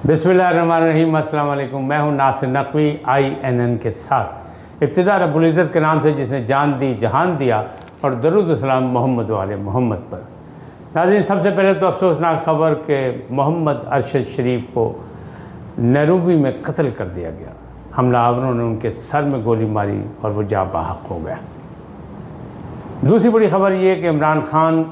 बिस्मिल्लाहिर्रहमानिर्रहीम, अस्सलाम वालेकुम। मैं हूं नासिर नकवी INN के साथ। इब्तिदा रब्बुल इज़्ज़त के नाम से जिसने जान दी जहान दिया, और दरूद सलाम मोहम्मद वाले मोहम्मद पर। नाज़रीन, सबसे पहले तो अफसोसनाक खबर कि मोहम्मद अरशद शरीफ को नैरोबी में कत्ल कर दिया गया। हमलावरों ने उनके सर में गोली मारी और वो जा बाहक हो गया। दूसरी बड़ी खबर ये कि इमरान खान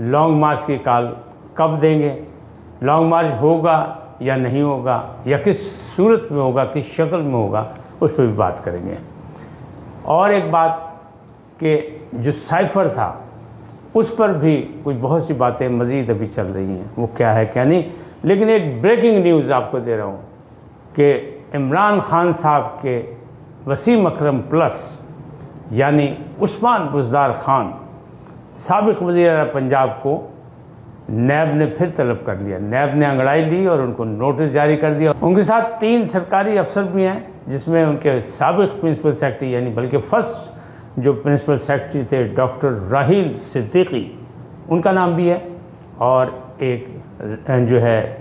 लॉन्ग मार्च की कॉल कब देंगे, लॉन्ग मार्च होगा या नहीं होगा, या किस सूरत में होगा, किस शक्ल में होगा, उस पर भी बात करेंगे। और एक बात कि जो साइफ़र था उस पर भी कुछ बहुत सी बातें मज़ीद अभी चल रही हैं, वो क्या है क्या नहीं। लेकिन एक ब्रेकिंग न्यूज़ आपको दे रहा हूँ कि इमरान खान साहब के वसीम अकरम प्लस यानी उस्मान बुज़दार खान, साबिक़ वज़ीर आला पंजाब को नैब ने फिर तलब कर लिया। नैब ने अंगड़ाई ली और उनको नोटिस जारी कर दिया। उनके साथ 3 सरकारी अफसर भी हैं, जिसमें उनके साबिक़ प्रिंसिपल सेक्रेटरी यानी बल्कि फर्स्ट जो प्रिंसिपल सेक्रेटरी थे डॉक्टर राहील सिद्दीकी, उनका नाम भी है, और एक जो है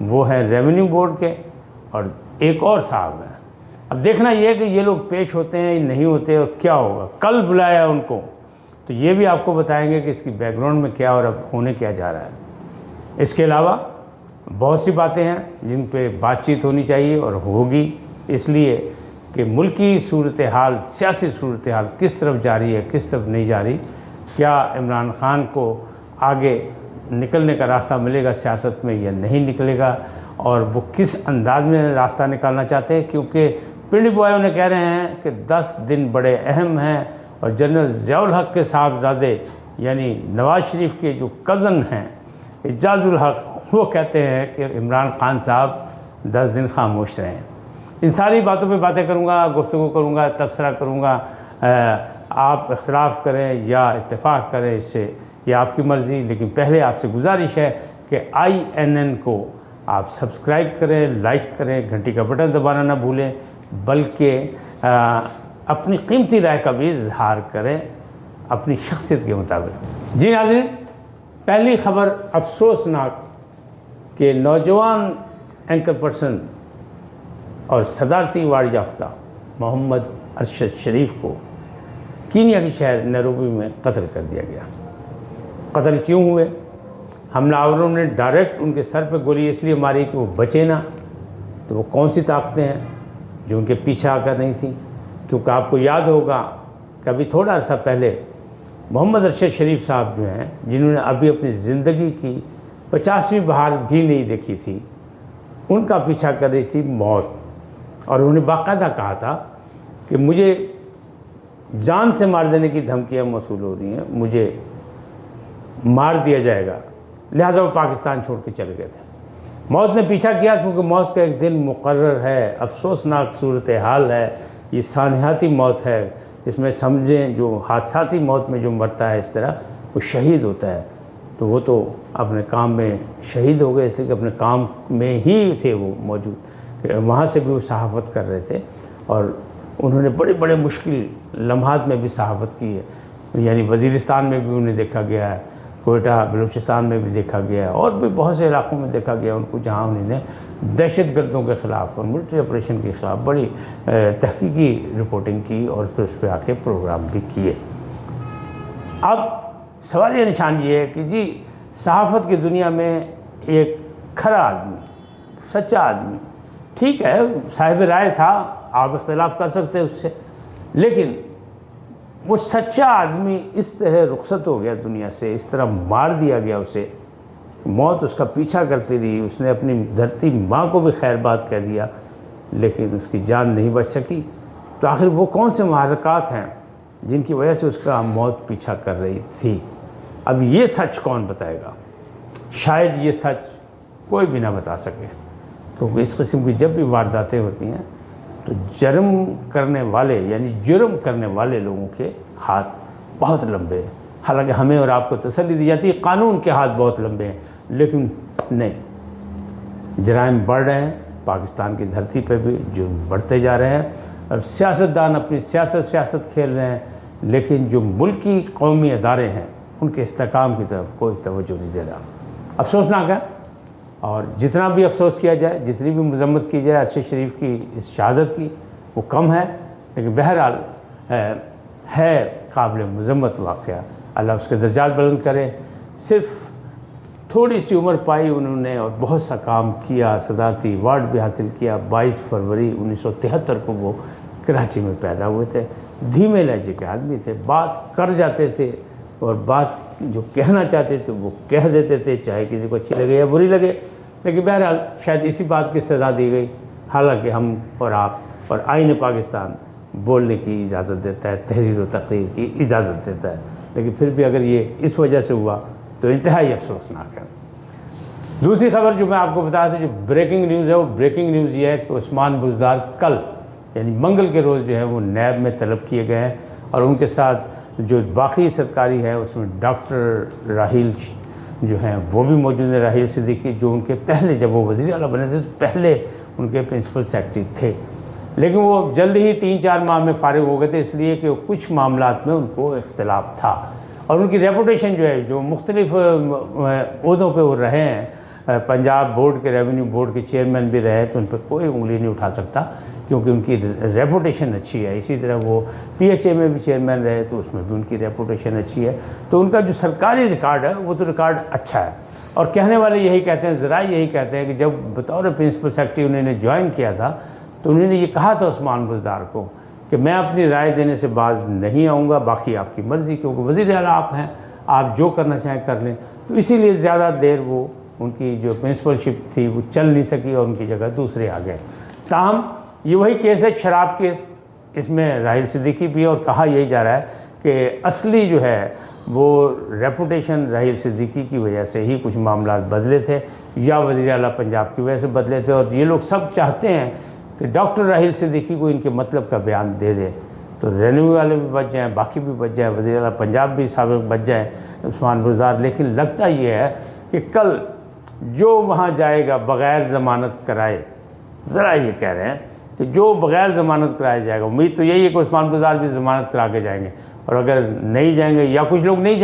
वो है रेवेन्यू बोर्ड के, और एक और साहब हैं। अब देखना ये है कि ये लोग पेश होते हैं या नहीं होते और क्या होगा। कल बुलाया उनको, तो ये भी आपको बताएंगे कि इसकी बैकग्राउंड में क्या और अब होने क्या जा रहा है। इसके अलावा बहुत सी बातें हैं जिन पे बातचीत होनी चाहिए और होगी, इसलिए कि मुल्की सूरत हाल, सियासी सूरत हाल किस तरफ जा रही है, किस तरफ नहीं जा रही। क्या इमरान खान को आगे निकलने का रास्ता मिलेगा सियासत में या नहीं निकलेगा, और वो किस अंदाज में रास्ता निकालना चाहते हैं। क्योंकि पिंड बॉय उन्हें कह रहे हैं कि 10 दिन बड़े अहम हैं, और जनरल ज़ियाउल हक के साहबजादे यानी नवाज़ शरीफ के जो कज़न हैं एजाज़ुल हक, वो कहते हैं कि इमरान खान साहब 10 दिन खामोश रहें। इन सारी बातों पे बातें करूँगा, गुफ्तगू करूँगा, तबसरा करूँगा। आप इख्तिलाफ़ करें या इत्तेफाक करें, इससे ये आपकी मर्ज़ी। लेकिन पहले आपसे गुजारिश है कि INN को आप सब्सक्राइब करें, लाइक करें, घंटी का बटन दबाना ना भूलें, बल्कि अपनी कीमती राय का भी इजहार करें अपनी शख्सियत के मुताबिक। जी नाज़रीन, पहली खबर अफसोसनाक कि नौजवान एंकर पर्सन और सदारती अवार्ड याफ्ता मोहम्मद अरशद शरीफ को कीनिया के शहर नैरोबी में कत्ल कर दिया गया। कत्ल क्यों हुए? हमलावरों ने डायरेक्ट उनके सर पर गोली इसलिए मारी कि वो बचे ना। तो वो कौन सी ताकतें हैं जो उनके पीछे आकर नहीं थी? क्योंकि आपको याद होगा कि अभी थोड़ा अर्सा पहले मोहम्मद अरशद शरीफ साहब जो हैं, जिन्होंने अभी अपनी ज़िंदगी की 50वीं बहार भी नहीं देखी थी, उनका पीछा कर रही थी मौत। और उन्होंने बाकायदा कहा था कि मुझे जान से मार देने की धमकियाँ मौसूल हो रही हैं, मुझे मार दिया जाएगा। लिहाजा वो पाकिस्तान छोड़ के चले गए थे। मौत ने पीछा किया, क्योंकि मौत का एक दिन मुकर्रर है। अफसोसनाक सूरत हाल है, ये सानहाती मौत है। इसमें समझें जो हादसाती मौत में जो मरता है इस तरह, वो शहीद होता है। तो वो तो अपने काम में शहीद हो गए, इसलिए कि अपने काम में ही थे वो मौजूद। वहाँ से भी वो सहाफ़त कर रहे थे, और उन्होंने बड़े बड़े मुश्किल लम्हात में भी सहाफ़त की है। यानी वज़ीरिस्तान में भी उन्हें देखा गया है, कोयटा बलूचिस्तान में भी देखा गया है, और भी बहुत से इलाक़ों में देखा गया उनको, जहाँ उन्होंने दहशतगर्दों के ख़िलाफ़ और मिलिट्री ऑपरेशन के ख़िलाफ़ बड़ी तहक़ीक़ी रिपोर्टिंग की, और फिर उस पर आके प्रोग्राम भी किए। अब सवाल ये निशान ये है कि जी, सहाफ़त की दुनिया में एक खरा आदमी, सच्चा आदमी, ठीक है, साहिब राय था, आप इख्तिलाफ़ कर सकते हैं उससे, लेकिन वो सच्चा आदमी इस तरह रुखसत हो गया दुनिया से, इस तरह मार दिया गया उसे, मौत उसका पीछा करती रही। उसने अपनी धरती माँ को भी खैरबाद कह दिया, लेकिन उसकी जान नहीं बच सकी। तो आखिर वो कौन से महरक़ात हैं जिनकी वजह से उसका मौत पीछा कर रही थी? अब ये सच कौन बताएगा? शायद ये सच कोई भी ना बता सके, क्योंकि इस किस्म की जब भी वारदातें होती हैं तो जुर्म करने वाले यानी जुर्म करने वाले लोगों के हाथ बहुत लंबे हैं। हालांकि हमें और आपको तसल्ली दी जाती है कानून के हाथ बहुत लंबे हैं, लेकिन नहीं, जराइम बढ़ रहे हैं। पाकिस्तान की धरती पर भी जुर्म बढ़ते जा रहे हैं, और सियासतदान अपनी सियासत खेल रहे हैं, लेकिन जो मुल्की कौमी अदारे हैं उनके इस्तेकाम की तरफ कोई तवज्जो नहीं दे रहा। अफसोसनाक है और जितना भी अफसोस किया जाए, जितनी भी मजम्मत की जाए अरशद शरीफ की इस शहादत की, वो कम है, लेकिन बहरहाल है काबिल मजम्मत वाक़या। अल्लाह उसके दर्जात बुलंद करे। सिर्फ थोड़ी सी उम्र पाई उन्होंने और बहुत सा काम किया, सदारती अवार्ड भी हासिल किया। 22 फरवरी 1973 को वो कराची में पैदा हुए थे। धीमे लहजे के आदमी थे, बात कर जाते थे और बात जो कहना चाहते थे वो कह देते थे, चाहे किसी को अच्छी लगे या बुरी लगे। लेकिन बहरहाल शायद इसी बात की सज़ा दी गई। हालांकि हम और आप और आईन पाकिस्तान बोलने की इजाज़त देता है, तहरीर व तकरीर की इजाज़त देता है, लेकिन फिर भी अगर ये इस वजह से हुआ तो इंतहाई अफसोसनाक है। दूसरी खबर जो मैं आपको बता दूं, जो ब्रेकिंग न्यूज़ है, वो ब्रेकिंग न्यूज़ ये है कि उस्मान बुज़दार कल यानी मंगल के रोज़ जो है वो नैब में तलब किए गए हैं और उनके साथ जो बाकी सरकारी है उसमें डॉक्टर राहील जो हैं वो भी मौजूद है। राहील सिद्दीकी जो उनके पहले, जब वो वज़ीर आला बने थे तो पहले उनके प्रिंसिपल सेक्रेटरी थे, लेकिन वो जल्द ही 3-4 माह में फ़ारिग हो गए थे, इसलिए कि कुछ मामलात में उनको इख्तिलाफ था और उनकी रेपुटेशन जो है, जो मुख्तलिफ ओहदों पे वो रहे हैं, पंजाब बोर्ड के रेवेन्यू बोर्ड के चेयरमैन भी रहे, तो उन पर कोई उंगली नहीं उठा सकता क्योंकि उनकी रेपुटेशन अच्छी है। इसी तरह वो PHA में भी चेयरमैन रहे तो उसमें भी उनकी रेपुटेशन अच्छी है। तो उनका जो सरकारी रिकॉर्ड है वो तो रिकॉर्ड अच्छा है और कहने वाले यही कहते हैं, ज़रा यही कहते हैं कि जब बतौर प्रिंसिपल सेक्रेटरी उन्होंने ज्वाइन किया था तो उन्होंने ये कहा था उस्मान बुज़दार को कि मैं अपनी राय देने से बाज नहीं आऊँगा, बाकी आपकी मर्ज़ी, क्योंकि वज़ीर आला आप हैं, आप जो करना चाहें कर लें। तो इसीलिए ज़्यादा देर वो उनकी जो प्रिंसिपलशिप थी वो चल नहीं सकी और उनकी जगह दूसरे आ गए। ताहम ये वही केस है, शराब केस, इसमें राहील सिद्दीकी भी, और कहा यही जा रहा है कि असली जो है वो रेपुटेशन राहील सिद्दीकी की वजह से ही कुछ मामला बदले थे या वज़ीर आला पंजाब की वजह से बदले थे। और ये लोग सब चाहते हैं कि डॉक्टर राहील सिद्दीकी को इनके मतलब का बयान दे दे तो रेवेन्यू वाले भी बच जाएँ, बाकी भी बच जाएँ, वज़ीर आला पंजाब भी साबिक बच जाएँ, उस्मान बुज़दार। लेकिन लगता ये है कि कल जो वहाँ जाएगा बग़ैर ज़मानत कराए, ज़रा ये कह रहे हैं कि जो बग़ैर ज़मानत कराया जाएगा, उम्मीद तो यही है कि उस्मान बुज़दार भी ज़मानत करा के जाएंगे, और अगर नहीं जाएंगे या कुछ लोग नहीं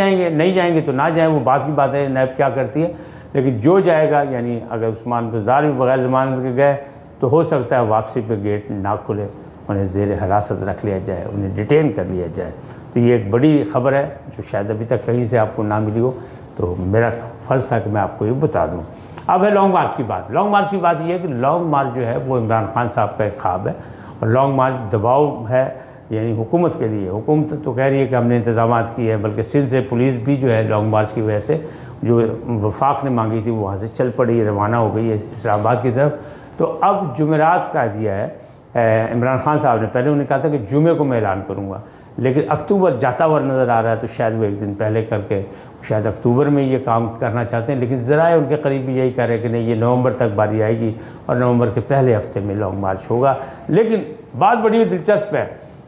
जाएंगे तो ना जाएं, वो बात की बात है, नैब क्या करती है। लेकिन जो जाएगा, यानी अगर उस्मान बुज़दार भी बग़ैर ज़मानत के गए तो हो सकता है वापसी पे गेट ना खुले, उन्हें ज़ेर हिरासत रख लिया जाए, उन्हें डिटेन कर लिया जाए। तो ये एक बड़ी ख़बर है जो शायद अभी तक कहीं से आपको ना मिली हो, तो मेरा फ़र्ज़ था कि मैं आपको ये बता दूँ। अब है लॉन्ग मार्च की बात। लॉन्ग मार्च की बात यह है कि लॉन्ग मार्च जो है वो इमरान खान साहब का एक ख्वाब है और लॉन्ग मार्च दबाव है, यानी हुकूमत के लिए। हुकूमत तो कह रही है कि हमने इंतजाम किए हैं, बल्कि सिंध से पुलिस भी जो है लॉन्ग मार्च की वजह से जो वफाक ने मांगी थी वो वहाँ से चल पड़ी, रवाना हो गई है इस्लामाबाद की तरफ। तो अब जुमेरात का दिया है इमरान खान साहब ने। पहले उन्होंने कहा था कि जुमे को मैं ऐलान करूँगा, लेकिन अक्टूबर जाता हुआ नज़र आ रहा है, तो शायद वो एक दिन पहले करके शायद अक्टूबर में ये काम करना चाहते हैं। लेकिन ज़रा उनके करीबी यही कह रहे हैं कि नहीं, ये नवंबर तक बारी आएगी और नवंबर के पहले हफ्ते में लॉन्ग मार्च होगा। लेकिन बात बड़ी दिलचस्प है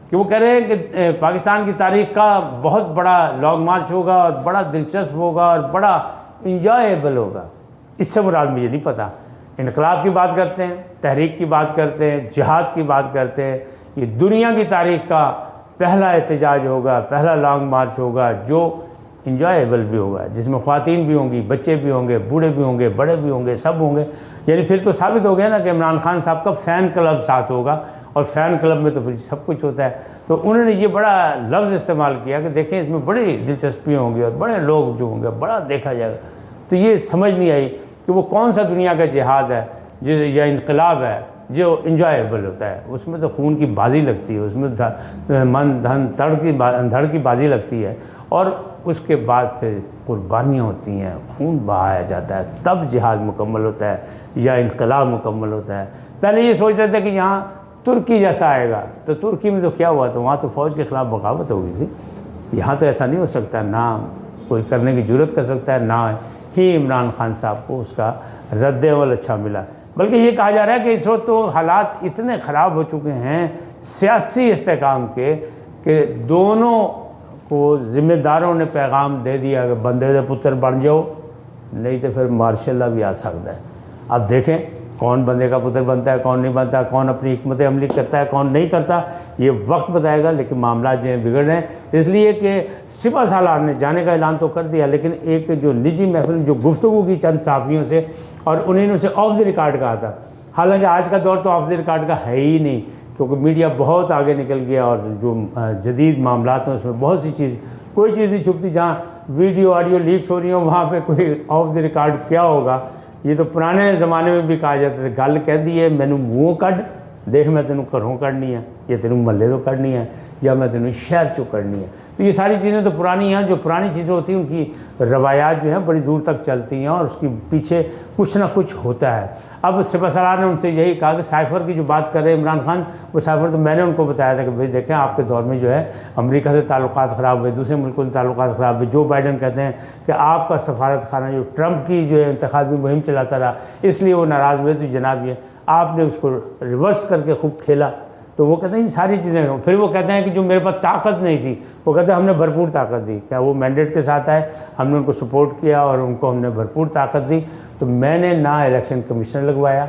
कि वो कह रहे हैं कि पाकिस्तान की तारीख़ का बहुत बड़ा लॉन्ग मार्च होगा और बड़ा दिलचस्प होगा और बड़ा इंजॉयबल होगा। इससे मुराद मुझे नहीं पता। इनकलाब की बात करते हैं, तहरीक की बात करते हैं, जिहाद की बात करते हैं। ये दुनिया की तारीख़ का पहला एहतजाज होगा, पहला लॉन्ग मार्च होगा जो इंजॉयबल भी होगा, जिसमें ख़वातीन भी होंगी, बच्चे भी होंगे, बूढ़े भी होंगे, बड़े भी होंगे, सब होंगे। यानी फिर तो साबित हो गया ना कि इमरान खान साहब का फ़ैन क्लब साथ होगा, और फ़ैन क्लब में तो फिर सब कुछ होता है। तो उन्होंने ये बड़ा लफ्ज़ इस्तेमाल किया कि देखें इसमें बड़ी दिलचस्पी होंगी और बड़े लोग जो होंगे बड़ा देखा जाएगा। तो ये समझ नहीं आई कि वो कौन सा दुनिया का जिहाद है जो या इनकलाब है जो इंजॉयबल होता है। उसमें तो खून की बाजी लगती है, उसमें मन धन धड़ की बाजी लगती है, और उसके बाद फिर कुर्बानियाँ होती हैं, खून बहाया जाता है, तब जिहाद मुकम्मल होता है या इनकलाब मुकम्मल होता है। पहले ये सोच रहे थे कि यहाँ तुर्की जैसा आएगा, तो तुर्की में तो क्या हुआ, तो वहाँ तो फ़ौज के ख़िलाफ़ बगावत हो गई थी। यहाँ तो ऐसा नहीं हो सकता, ना कोई करने की जुर्रत कर सकता है, ना ही इमरान खान साहब को उसका रद्द-ए-अमल अच्छा मिला। बल्कि ये कहा जा रहा है कि इस वक्त तो हालात इतने ख़राब हो चुके हैं सियासी इस्तेकाम के कि दोनों को ज़िम्मेदारों ने पैगाम दे दिया कि बंदे दे पुत्र बन जाओ, नहीं तो फिर मार्शल भी आ सकता है। अब देखें कौन बंदे का पुत्र बनता है, कौन नहीं बनता, कौन अपनी हिकमत अमली करता है, कौन नहीं करता, ये वक्त बताएगा। लेकिन मामला जो है बिगड़ रहे हैं, इसलिए कि सिपा सालार ने जाने का ऐलान तो कर दिया, लेकिन एक जो निजी महफिल जो गुफ्तगू की चंद सहाफ़ियों से और उन्होंने उसे ऑफ द रिकॉर्ड कहा था। हालांकि आज का दौर तो ऑफ द रिकॉर्ड का है ही नहीं, क्योंकि मीडिया बहुत आगे निकल गया और जो जदीद मामलात हैं उसमें बहुत सी चीज़, कोई चीज़ नहीं छुपती। जहाँ वीडियो ऑडियो लीक्स हो रही हो वहाँ पे कोई ऑफ द रिकॉर्ड क्या होगा। ये तो पुराने ज़माने में भी कहा जाता था, गल कह दी है मैनू मूँह कढ़ देख, मैं तेनों घरों कढ़नी है, या तेनों महल्ले तो कढ़नी है, या मैं तेनों शहर चो कढ़नी है। तो ये सारी चीज़ें तो पुरानी हैं। जो पुरानी चीज़ें होती हैं उनकी रवायात जो हैं बड़ी दूर तक चलती हैं और उसके पीछे कुछ ना कुछ होता है। अब सिपा सालार ने उनसे यही कहा कि साइफ़र की जो बात कर रहे हैं इमरान खान, वो साइफ़र तो मैंने उनको बताया था कि भाई देखें आपके दौर में जो है अमेरिका से ताल्लुकात ख़राब हुए, दूसरे मुल्कों से ताल्लुकात ख़राब हुए। जो बाइडन कहते हैं कि आपका सफारत खाना जो ट्रंप की जो है इंतखाबी मुहिम चलाता रहा इसलिए वो नाराज़ हुए, तो जनाब ये आपने उसको रिवर्स करके खूब खेला। तो वो कहते हैं ये सारी चीज़ें। फिर वो कहते हैं कि जो मेरे पास ताकत नहीं थी, वो कहते हैं हमने भरपूर ताकत दी। क्या वो मैंडेट के साथ आए, हमने उनको सपोर्ट किया और उनको हमने भरपूर ताकत दी। तो मैंने ना इलेक्शन कमीशनर लगवाया,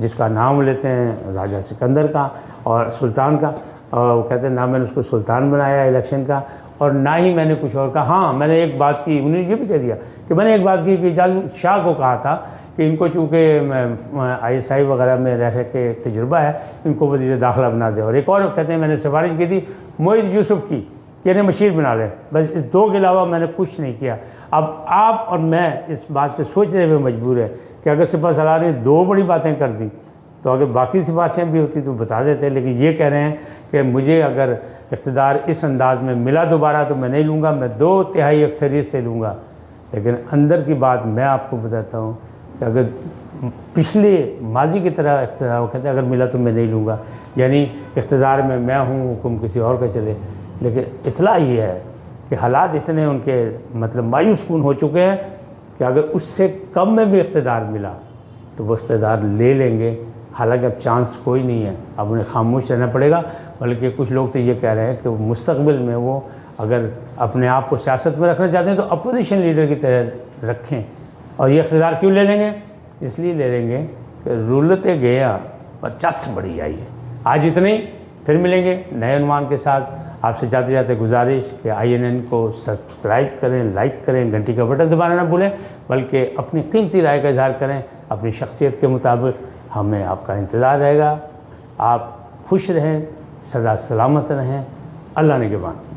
जिसका नाम लेते हैं राजा सिकंदर का और सुल्तान का, और वो कहते हैं ना मैंने उसको सुल्तान बनाया इलेक्शन का, और ना ही मैंने कुछ और कहा। हाँ, मैंने एक बात की, उन्होंने ये भी कह दिया कि मैंने एक बात की कि जालू शाह को कहा था कि इनको चूँकि ISI वगैरह में रह के तजुर्बा है, इनको वज़ीर दाखिला बना दे। और एक और कहते हैं मैंने सिफारिश की थी मोहित यूसुफ की कि इन्हें मशीर बना लें। बस इस दो के अलावा मैंने कुछ नहीं किया। अब आप और मैं इस बात पे सोचने में मजबूर है कि अगर सिपा सालार ने दो बड़ी बातें कर दी तो अगर बाकी सिफारिशें भी होती तो बता देते। लेकिन ये कह रहे हैं कि मुझे अगर इक़्तिदार इस अंदाज में मिला दोबारा तो मैं नहीं लूँगा, मैं 2/3 अक्सरियत से लूँगा। लेकिन अंदर की बात मैं आपको बताता हूँ कि अगर पिछले माजी की तरह इक़्तिदार, वो कहते हैं अगर मिला तो मैं नहीं लूँगा, यानी इक़्तिदार में मैं हूँ, हुक्म किसी और का चले। लेकिन इतला ये है कि हालात इतने उनके मतलब मायूस कुन हो चुके हैं कि अगर उससे कम में भी इक़्तिदार मिला तो वो इक़्तिदार ले लेंगे। हालांकि अब चांस कोई नहीं है, अब उन्हें खामोश रहना पड़ेगा। बल्कि कुछ लोग तो ये कह रहे हैं कि मुस्तक़बिल में वो अगर अपने आप को सियासत में रखना चाहते हैं तो अपोजिशन लीडर की तरह रखें। और ये इक़्तिदार क्यों ले लेंगे? इसलिए ले लेंगे कि रूलते गया और चस बड़ी आई है। आज इतने ही, फिर मिलेंगे नए अनुमान के साथ। आपसे जाते जाते गुजारिश कि INN को सब्सक्राइब करें, लाइक करें, घंटी का बटन दबाना ना भूलें, बल्कि अपनी कीमती राय का इज़हार करें अपनी शख्सियत के मुताबिक। हमें आपका इंतज़ार रहेगा। आप खुश रहें, सदा सलामत रहें। अल्लाह ने के बाद।